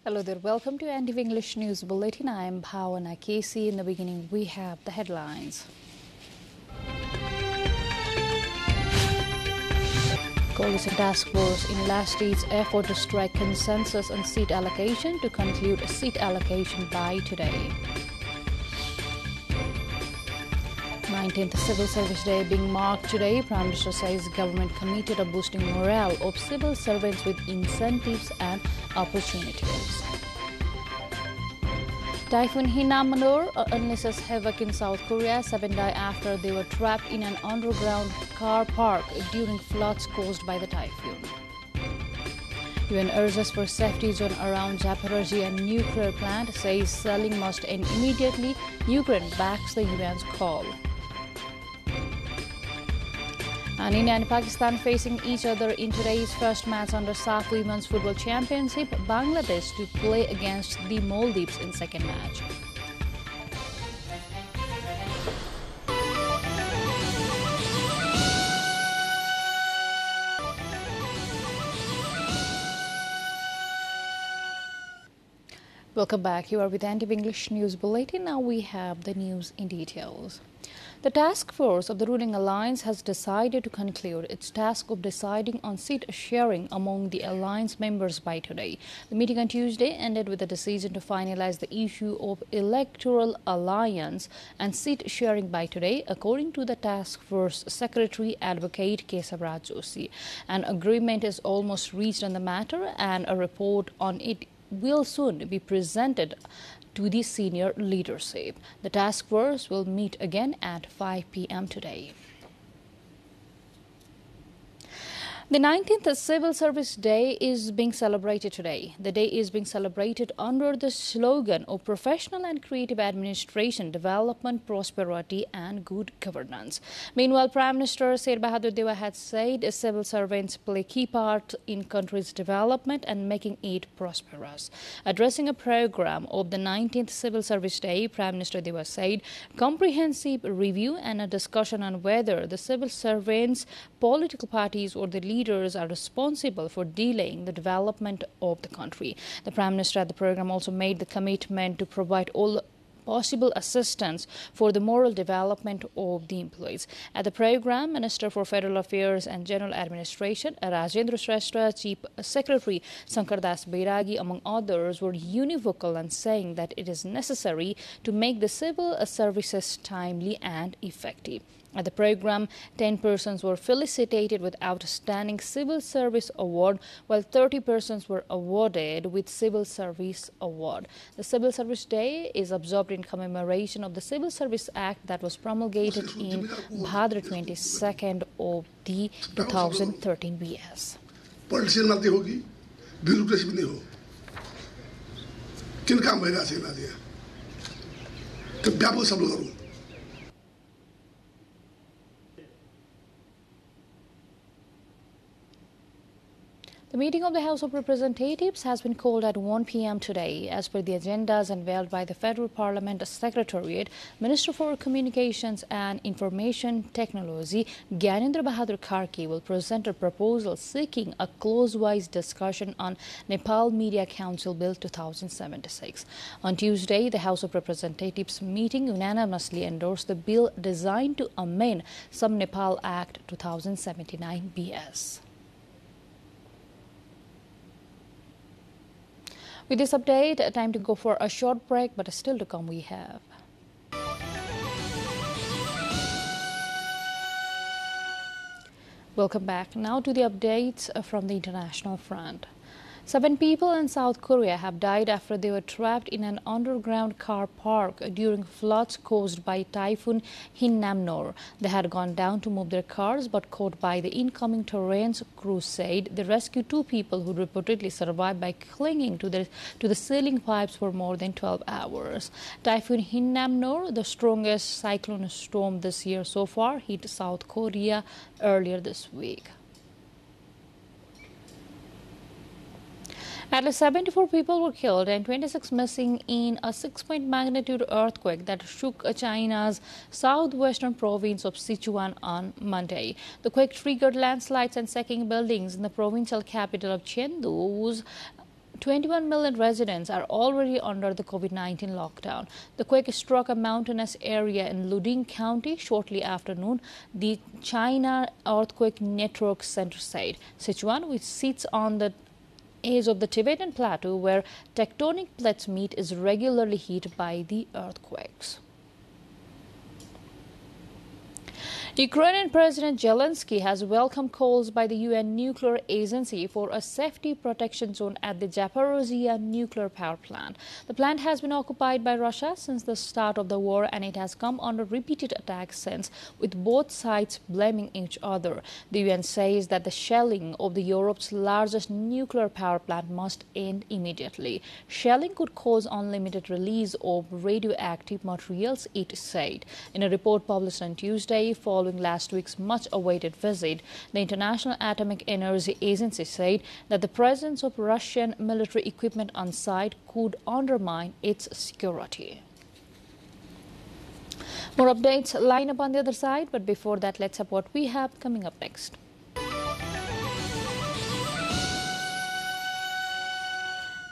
Hello there, welcome to NTV English News Bulletin. I am Bhavana Casey. In the beginning, we have the headlines. Coalition Task Force in last day's effort to strike consensus on seat allocation to conclude seat allocation by today. 19th Civil Service Day being marked today, Prime Minister says government committed to boosting morale of civil servants with incentives and opportunities. Typhoon Hinnamnor unleashes havoc in South Korea. 7 die after they were trapped in an underground car park during floods caused by the typhoon. UN urges for safety zone around Zaporizhzhia nuclear plant, says selling must end immediately. Ukraine backs the UN's call. And India and Pakistan facing each other in today's first match under SAF Women's Football Championship. Bangladesh to play against the Maldives in second match. Welcome back. You are with NTV English News Bulletin. Now we have the news in details. The task force of the ruling alliance has decided to conclude its task of deciding on seat sharing among the alliance members by today. The meeting on Tuesday ended with a decision to finalize the issue of electoral alliance and seat sharing by today, according to the task force secretary advocate Kesavraj Joshi. An agreement is almost reached on the matter, and a report on it will soon be presented to the senior leadership. The task force will meet again at 5 p.m. today. The 19th Civil Service Day is being celebrated today. The day is being celebrated under the slogan of professional and creative administration, development, prosperity and good governance. Meanwhile, Prime Minister Sher Bahadur Deva had said civil servants play a key part in country's development and making it prosperous. Addressing a program of the 19th Civil Service Day, Prime Minister Deva said comprehensive review and a discussion on whether the civil servants, political parties or the leaders are responsible for delaying the development of the country. The Prime Minister at the program also made the commitment to provide all possible assistance for the moral development of the employees. At the program, Minister for Federal Affairs and General Administration, Rajendra Shrestha, Chief Secretary Shankar Das Bairagi, among others, were univocal in saying that it is necessary to make the civil services timely and effective. At the program, 10 persons were felicitated with Outstanding Civil Service Award, while 30 persons were awarded with Civil Service Award. The Civil Service Day is observed in commemoration of the Civil Service Act that was promulgated in Bhadra 22nd of the 2013 BS. Politician मात्रै हो कि bureaucracy पनि हो किन काम भइरहेछ यिनीहरु त्यो व्यापक शब्द गरौँ. The meeting of the House of Representatives has been called at 1 p.m. today. As per the agendas unveiled by the Federal Parliament Secretariat, Minister for Communications and Information Technology, Gyanendra Bahadur Kharke, will present a proposal seeking a clause-wise discussion on Nepal Media Council Bill 2076. On Tuesday, the House of Representatives meeting unanimously endorsed the bill designed to amend some Nepal Act 2079 BS. With this update, time to go for a short break, but still to come we have. Welcome back. Now to the updates from the international front. 7 people in South Korea have died after they were trapped in an underground car park during floods caused by Typhoon Hinnamnor. They had gone down to move their cars but caught by the incoming torrents. Crews said they rescued 2 people who reportedly survived by clinging to the ceiling pipes for more than 12 hours. Typhoon Hinnamnor, the strongest cyclone storm this year so far, hit South Korea earlier this week. At least 74 people were killed and 26 missing in a 6-point magnitude earthquake that shook China's southwestern province of Sichuan on Monday. The quake triggered landslides and sacking buildings in the provincial capital of Chengdu's 21 million residents are already under the COVID-19 lockdown. The quake struck a mountainous area in Luding County shortly after noon, the China Earthquake Network Center said. Sichuan, which sits on the edge of the Tibetan Plateau where tectonic plates meet, is regularly hit by the earthquakes. Ukrainian President Zelensky has welcomed calls by the UN Nuclear Agency for a safety protection zone at the Zaporizhzhia nuclear power plant. The plant has been occupied by Russia since the start of the war, and it has come under repeated attacks since, with both sides blaming each other. The UN says that the shelling of the Europe's largest nuclear power plant must end immediately. Shelling could cause unlimited release of radioactive materials, it said. In a report published on Tuesday, following last week's much-awaited visit, the International Atomic Energy Agency said that the presence of Russian military equipment on site could undermine its security. More updates line up on the other side, but before that, let's have what we have coming up next.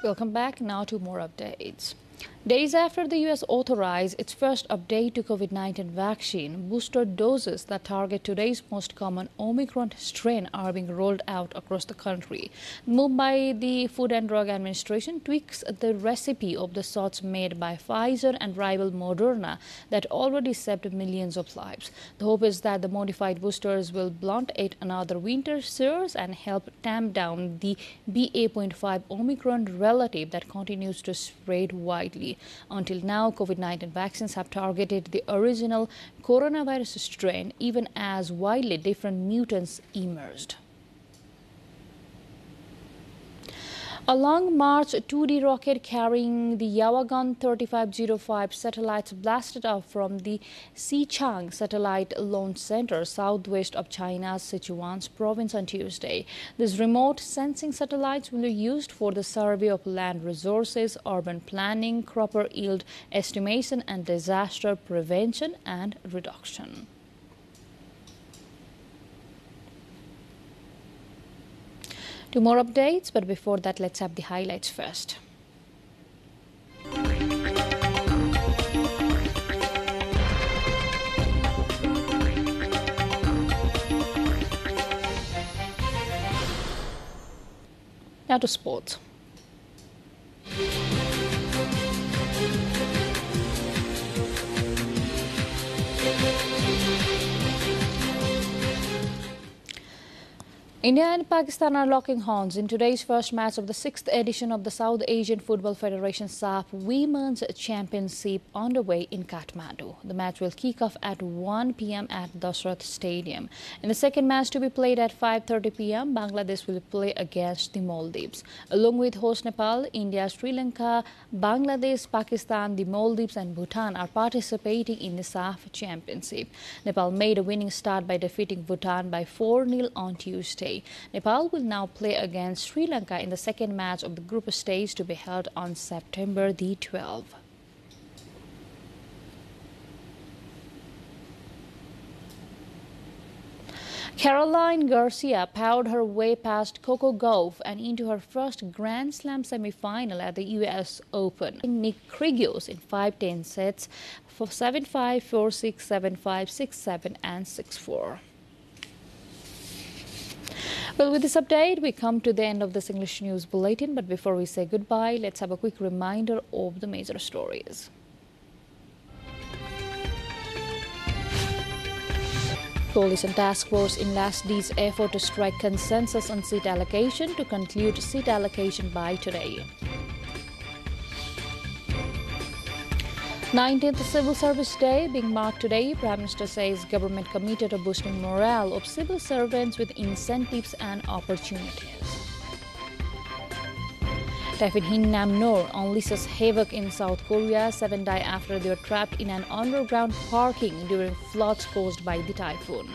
Welcome back now to more updates. Days after the U.S. authorized its first update to COVID-19 vaccine, booster doses that target today's most common Omicron strain are being rolled out across the country. The move by the Food and Drug Administration tweaks the recipe of the shots made by Pfizer and rival Moderna that already saved millions of lives. The hope is that the modified boosters will blunt yet another winter surge and help tamp down the BA.5 Omicron relative that continues to spread widely. Until now, COVID-19 vaccines have targeted the original coronavirus strain, even as widely different mutants emerged. A Long March 2D rocket carrying the Yaogan 3505 satellites blasted off from the Xichang Satellite Launch Center southwest of China's Sichuan province on Tuesday. These remote sensing satellites will be used for the survey of land resources, urban planning, crop yield estimation, and disaster prevention and reduction. Two more updates, but before that, let's have the highlights first. Now to sports. India and Pakistan are locking horns in today's first match of the 6th edition of the South Asian Football Federation SAF Women's Championship underway in Kathmandu. The match will kick off at 1 p.m. at Dasrath Stadium. In the second match to be played at 5:30 p.m., Bangladesh will play against the Maldives. Along with host Nepal, India, Sri Lanka, Bangladesh, Pakistan, the Maldives and Bhutan are participating in the SAF Championship. Nepal made a winning start by defeating Bhutan by 4-0 on Tuesday. Nepal will now play against Sri Lanka in the second match of the group stage to be held on September the 12th. Caroline Garcia powered her way past Coco Gauff and into her first Grand Slam semi-final at the US Open. Nick Kyrgios in 5-10 sets for 7-5, 4-6, 7-5, 6-7 and 6-4. Well, with this update, we come to the end of this English News Bulletin. But before we say goodbye, let's have a quick reminder of the major stories. Coalition Task Force in last day's effort to strike consensus on seat allocation to conclude seat allocation by today. 19th Civil Service Day being marked today, Prime Minister says government committed to boosting morale of civil servants with incentives and opportunities. Typhoon Hinnamnor unleashes havoc in South Korea. 7 die after they were trapped in an underground parking during floods caused by the typhoon.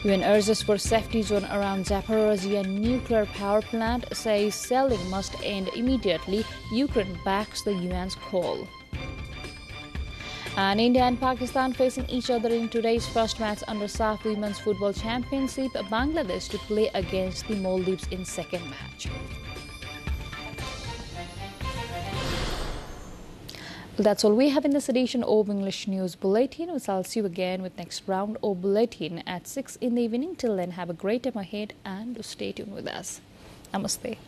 UN urges for safety zone around Zaporizhzhia nuclear power plant, says selling must end immediately. Ukraine backs the UN's call. And India and Pakistan facing each other in today's first match under SAF Women's Football Championship. Bangladesh to play against the Maldives in second match. Well, that's all we have in this edition of English News Bulletin. I'll see you again with next round of Bulletin at 6 in the evening. Till then, have a great time ahead and stay tuned with us. Namaste.